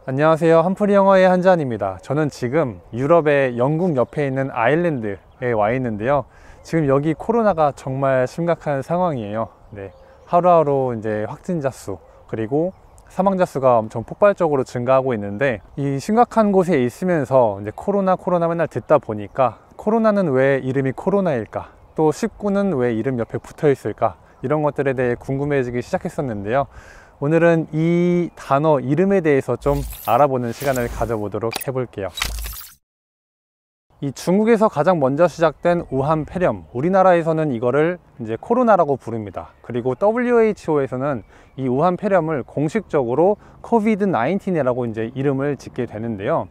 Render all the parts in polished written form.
안녕하세요. 한풀이 영어의 한지환입니다. 저는 지금 유럽의 영국 옆에 있는 아일랜드에 와 있는데요. 지금 여기 코로나가 정말 심각한 상황이에요. 네, 하루하루 이제 확진자 수 그리고 사망자 수가 엄청 폭발적으로 증가하고 있는데, 이 심각한 곳에 있으면서 이제 코로나 맨날 듣다 보니까 코로나는 왜 이름이 코로나일까? 또 19는 왜 이름 옆에 붙어 있을까? 이런 것들에 대해 궁금해지기 시작했었는데요. 오늘은 이 단어 이름에 대해서 좀 알아보는 시간을 가져보도록 해볼게요. 이 중국에서 가장 먼저 시작된 우한 폐렴, 우리나라에서는 이거를 이제 코로나라고 부릅니다. 그리고 WHO에서는 이 우한 폐렴을 공식적으로 COVID-19이라고 이제 이름을 짓게 되는데요.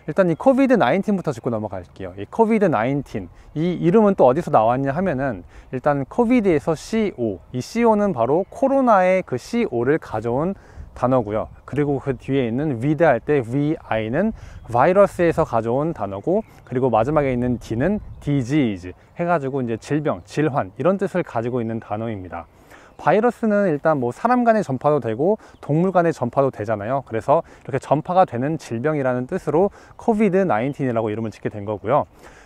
일단 이 COVID-19부터 짚고 넘어갈게요. 이 COVID-19, 이 이름은 또 어디서 나왔냐 하면은, 일단 COVID에서 CO, 이 CO는 바로 코로나의 그 CO를 가져온 단어고요. 그리고 그 뒤에 있는 VID 할 때 VI는 바이러스에서 가져온 단어고, 그리고 마지막에 있는 D는 disease 해가지고 이제 질병, 질환 이런 뜻을 가지고 있는 단어입니다. 바이러스는 일단 뭐 사람 간에 전파도 되고 동물 간에 전파도 되잖아요. 그래서 이렇게 전파가 되는 질병이라는 뜻으로 COVID-19이라고 이름을 짓게 된 거고요.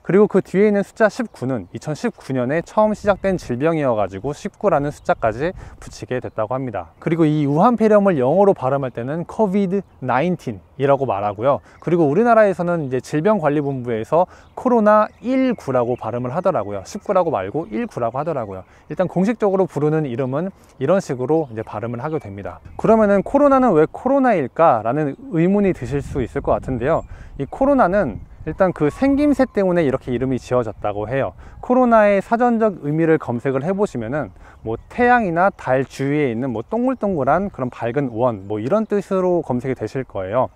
그리고 그 뒤에 있는 숫자 19는 2019년에 처음 시작된 질병이어가지고 19라는 숫자까지 붙이게 됐다고 합니다. 그리고 이 우한 폐렴을 영어로 발음할 때는 COVID-19이라고 말하고요. 그리고 우리나라에서는 이제 질병관리본부에서 코로나19라고 발음을 하더라고요. 19라고 말고 19라고 하더라고요. 일단 공식적으로 부르는 이름은 이런 식으로 이제 발음을 하게 됩니다. 그러면은 코로나는 왜 코로나일까? 라는 의문이 드실 수 있을 것 같은데요. 이 코로나는 일단 그 생김새 때문에 이렇게 이름이 지어졌다고 해요. 코로나의 사전적 의미를 검색을 해보시면은 뭐 태양이나 달 주위에 있는 뭐 동글동글한 그런 밝은 원, 뭐 이런 뜻으로 검색이 되실 거예요.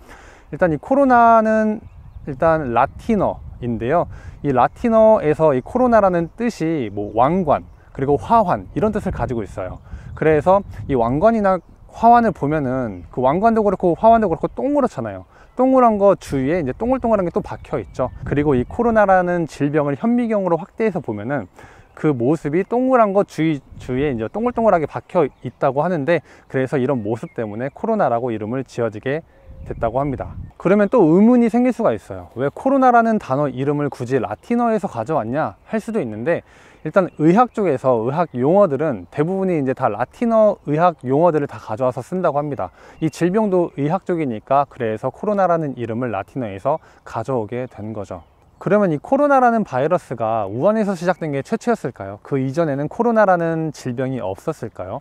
일단 이 코로나는 일단 라틴어인데요. 이 라틴어에서 이 코로나라는 뜻이 뭐 왕관, 그리고 화환 이런 뜻을 가지고 있어요. 그래서 이 왕관이나 화환을 보면은 그 왕관도 그렇고 화환도 그렇고 동그랗잖아요. 동그란 거 주위에 이제 동글동글한 게 또 박혀 있죠. 그리고 이 코로나라는 질병을 현미경으로 확대해서 보면은 그 모습이 동그란 거 주위에 이제 동글동글하게 박혀 있다고 하는데, 그래서 이런 모습 때문에 코로나라고 이름을 지어지게 됐다고 합니다. 그러면 또 의문이 생길 수가 있어요. 왜 코로나라는 단어 이름을 굳이 라틴어에서 가져왔냐 할 수도 있는데, 일단 의학 쪽에서 의학 용어들은 대부분이 이제 다 라틴어 의학 용어들을 다 가져와서 쓴다고 합니다. 이 질병도 의학 쪽이니까 그래서 코로나라는 이름을 라틴어에서 가져오게 된 거죠. 그러면 이 코로나라는 바이러스가 우한에서 시작된 게 최초였을까요? 그 이전에는 코로나라는 질병이 없었을까요?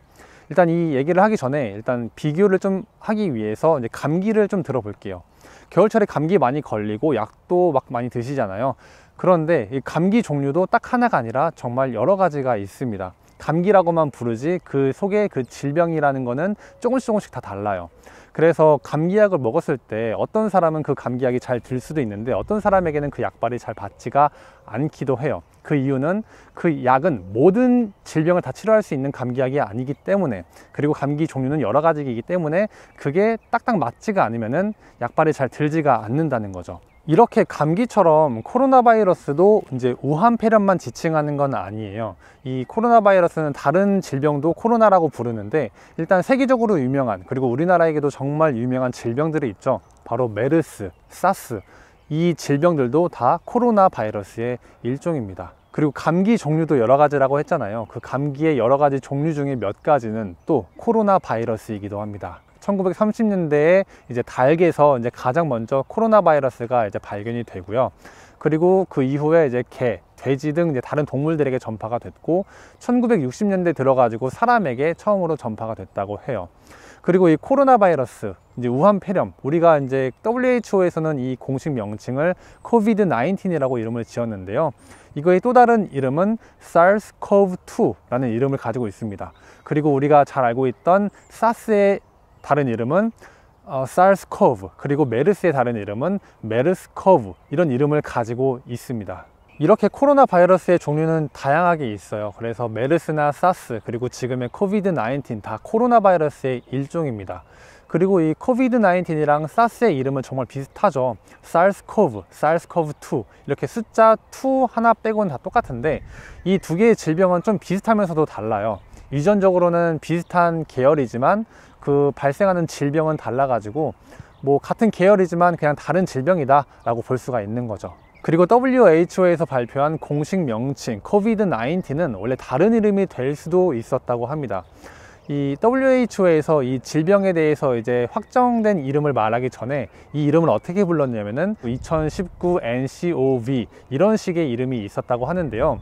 일단 이 얘기를 하기 전에 일단 비교를 좀 하기 위해서 이제 감기를 좀 들어볼게요. 겨울철에 감기 많이 걸리고 약도 막 많이 드시잖아요. 그런데 이 감기 종류도 딱 하나가 아니라 정말 여러 가지가 있습니다. 감기라고만 부르지 그 속에 그 질병이라는 거는 조금씩 다 달라요. 그래서 감기약을 먹었을 때 어떤 사람은 그 감기약이 잘 들 수도 있는데, 어떤 사람에게는 그 약발이 잘 받지가 않기도 해요. 그 이유는 그 약은 모든 질병을 다 치료할 수 있는 감기약이 아니기 때문에, 그리고 감기 종류는 여러 가지이기 때문에 그게 딱딱 맞지가 않으면은 약발이 잘 들지가 않는다는 거죠. 이렇게 감기처럼 코로나 바이러스도 이제 우한 폐렴만 지칭하는 건 아니에요. 이 코로나 바이러스는 다른 질병도 코로나라고 부르는데, 일단 세계적으로 유명한, 그리고 우리나라에게도 정말 유명한 질병들이 있죠. 바로 메르스, 사스, 이 질병들도 다 코로나 바이러스의 일종입니다. 그리고 감기 종류도 여러 가지라고 했잖아요. 그 감기의 여러 가지 종류 중에 몇 가지는 또 코로나 바이러스이기도 합니다. 1930년대에 이제 닭에서 이제 가장 먼저 코로나 바이러스가 이제 발견이 되고요. 그리고 그 이후에 이제 개, 돼지 등 이제 다른 동물들에게 전파가 됐고, 1960년대 들어가지고 사람에게 처음으로 전파가 됐다고 해요. 그리고 이 코로나 바이러스, 이제 우한 폐렴, 우리가 이제 WHO에서는 이 공식 명칭을 COVID-19이라고 이름을 지었는데요. 이거의 또 다른 이름은 SARS-CoV-2라는 이름을 가지고 있습니다. 그리고 우리가 잘 알고 있던 사스의 다른 이름은 SARS-CoV, 그리고 메르스의 다른 이름은 MERS-CoV, 이런 이름을 가지고 있습니다. 이렇게 코로나 바이러스의 종류는 다양하게 있어요. 그래서 메르스나 사스, 그리고 지금의 COVID-19 다 코로나 바이러스의 일종입니다. 그리고 이 COVID-19이랑 사스의 이름은 정말 비슷하죠. SARS-CoV, SARS-CoV-2 이렇게 숫자 2 하나 빼고는 다 똑같은데, 이 두 개의 질병은 좀 비슷하면서도 달라요. 유전적으로는 비슷한 계열이지만 그 발생하는 질병은 달라가지고 뭐 같은 계열이지만 그냥 다른 질병이다 라고 볼 수가 있는 거죠. 그리고 WHO에서 발표한 공식 명칭 COVID-19는 원래 다른 이름이 될 수도 있었다고 합니다. 이 WHO에서 이 질병에 대해서 이제 확정된 이름을 말하기 전에 이 이름을 어떻게 불렀냐면은 2019 nCoV 이런 식의 이름이 있었다고 하는데요.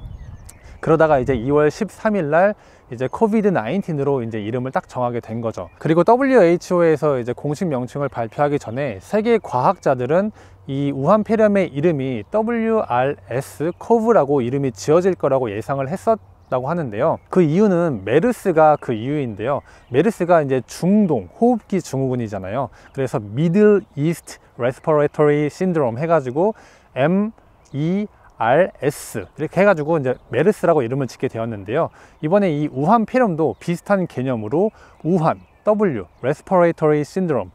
그러다가 이제 2월 13일 날 이제 COVID-19으로 이제 이름을 딱 정하게 된 거죠. 그리고 WHO에서 이제 공식 명칭을 발표하기 전에 세계 과학자들은 이 우한 폐렴의 이름이 WRS-CoV라고 이름이 지어질 거라고 예상을 했었다고 하는데요. 그 이유는 메르스가 그 이유인데요. 메르스가 이제 중동 호흡기 증후군이잖아요. 그래서 Middle East Respiratory Syndrome 해가지고 MERS 이렇게 해가지고 이제 메르스라고 이름을 짓게 되었는데요. 이번에 이 우한 폐렴도 비슷한 개념으로 우한 W Respiratory Syndrome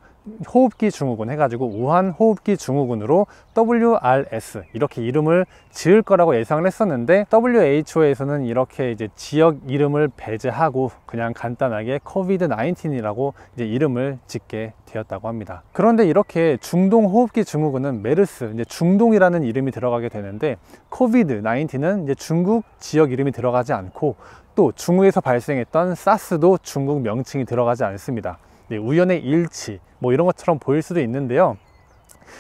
호흡기 증후군 해가지고 우한 호흡기 증후군으로 WRS 이렇게 이름을 지을 거라고 예상을 했었는데 WHO에서는 이렇게 이제 지역 이름을 배제하고 그냥 간단하게 COVID-19이라고 이제 이름을 짓게 되었다고 합니다. 그런데 이렇게 중동 호흡기 증후군은 메르스 이제 중동이라는 이름이 들어가게 되는데 COVID-19은 이제 중국 지역 이름이 들어가지 않고 또 중국에서 발생했던 사스도 중국 명칭이 들어가지 않습니다. 네, 우연의 일치 뭐 이런 것처럼 보일 수도 있는데요.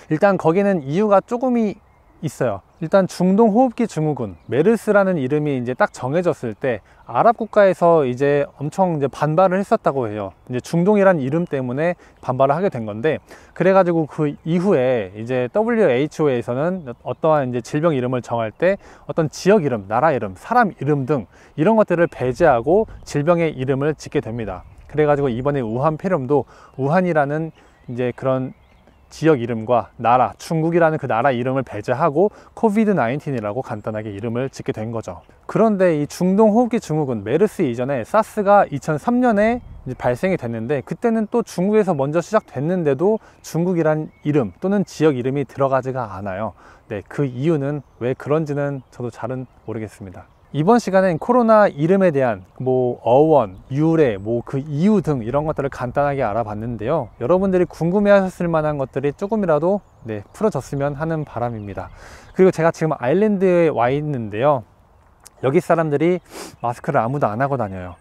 일단 거기는 이유가 조금이 있어요. 일단 중동 호흡기 증후군 메르스라는 이름이 이제 딱 정해졌을 때 아랍 국가에서 이제 엄청 이제 반발을 했었다고 해요. 이제 중동이라는 이름 때문에 반발을 하게 된 건데, 그래가지고 그 이후에 이제 WHO에서는 어떠한 이제 질병 이름을 정할 때 어떤 지역 이름, 나라 이름, 사람 이름 등 이런 것들을 배제하고 질병의 이름을 짓게 됩니다. 그래가지고 이번에 우한 폐렴도 우한이라는 이제 그런 지역 이름과 나라, 중국이라는 그 나라 이름을 배제하고 COVID-19이라고 간단하게 이름을 짓게 된 거죠. 그런데 이 중동 호흡기 증후군 메르스 이전에 사스가 2003년에 이제 발생이 됐는데, 그때는 또 중국에서 먼저 시작됐는데도 중국이란 이름 또는 지역 이름이 들어가지가 않아요. 네, 그 이유는 왜 그런지는 저도 잘은 모르겠습니다. 이번 시간엔 코로나 이름에 대한 뭐 어원, 유래, 뭐 그 이유 등 이런 것들을 간단하게 알아봤는데요. 여러분들이 궁금해 하셨을 만한 것들이 조금이라도 풀어졌으면 하는 바람입니다. 그리고 제가 지금 아일랜드에 와 있는데요. 여기 사람들이 마스크를 아무도 안 하고 다녀요.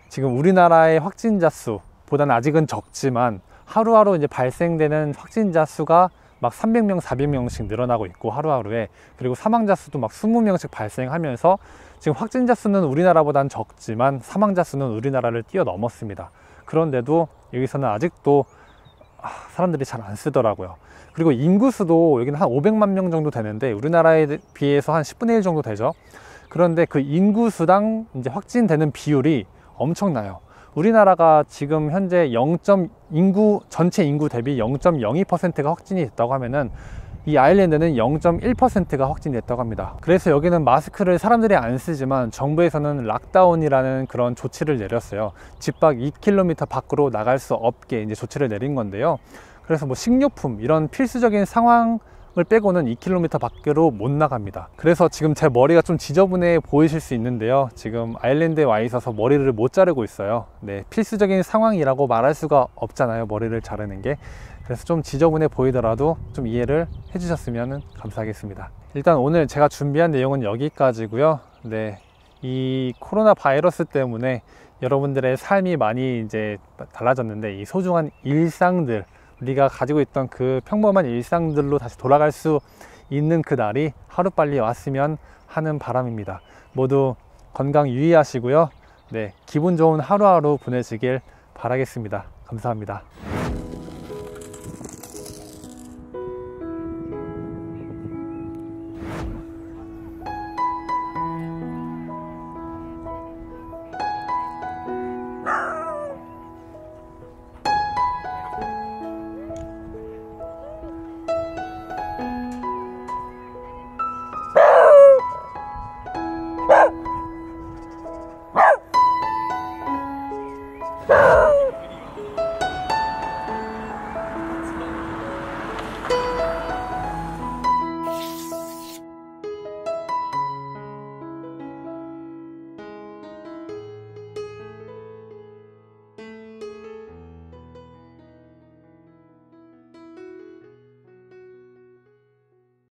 지금 우리나라의 확진자 수보다는 아직은 적지만 하루하루 이제 발생되는 확진자 수가 막 300명, 400명씩 늘어나고 있고 하루하루에, 그리고 사망자 수도 막 20명씩 발생하면서 지금 확진자 수는 우리나라보다는 적지만 사망자 수는 우리나라를 뛰어넘었습니다. 그런데도 여기서는 아직도 사람들이 잘 안 쓰더라고요. 그리고 인구수도 여기는 한 500만 명 정도 되는데 우리나라에 비해서 한 10분의 1 정도 되죠. 그런데 그 인구수당 이제 확진되는 비율이 엄청나요. 우리나라가 지금 현재 전체 인구 대비 0.02%가 확진이 됐다고 하면은 이 아일랜드는 0.1%가 확진이 됐다고 합니다. 그래서 여기는 마스크를 사람들이 안 쓰지만 정부에서는 락다운이라는 그런 조치를 내렸어요. 집 밖 2km 밖으로 나갈 수 없게 이제 조치를 내린 건데요. 그래서 뭐 식료품 이런 필수적인 상황을 빼고는 2km 밖으로 못 나갑니다. 그래서 지금 제 머리가 좀 지저분해 보이실 수 있는데요. 지금 아일랜드에 와 있어서 머리를 못 자르고 있어요. 네, 필수적인 상황이라고 말할 수가 없잖아요, 머리를 자르는 게. 그래서 좀 지저분해 보이더라도 좀 이해를 해주셨으면 감사하겠습니다. 일단 오늘 제가 준비한 내용은 여기까지고요. 네, 이 코로나 바이러스 때문에 여러분들의 삶이 많이 이제 달라졌는데, 이 소중한 일상들, 우리가 가지고 있던 그 평범한 일상들로 다시 돌아갈 수 있는 그 날이 하루빨리 왔으면 하는 바람입니다. 모두 건강 유의하시고요. 네, 기분 좋은 하루하루 보내시길 바라겠습니다. 감사합니다.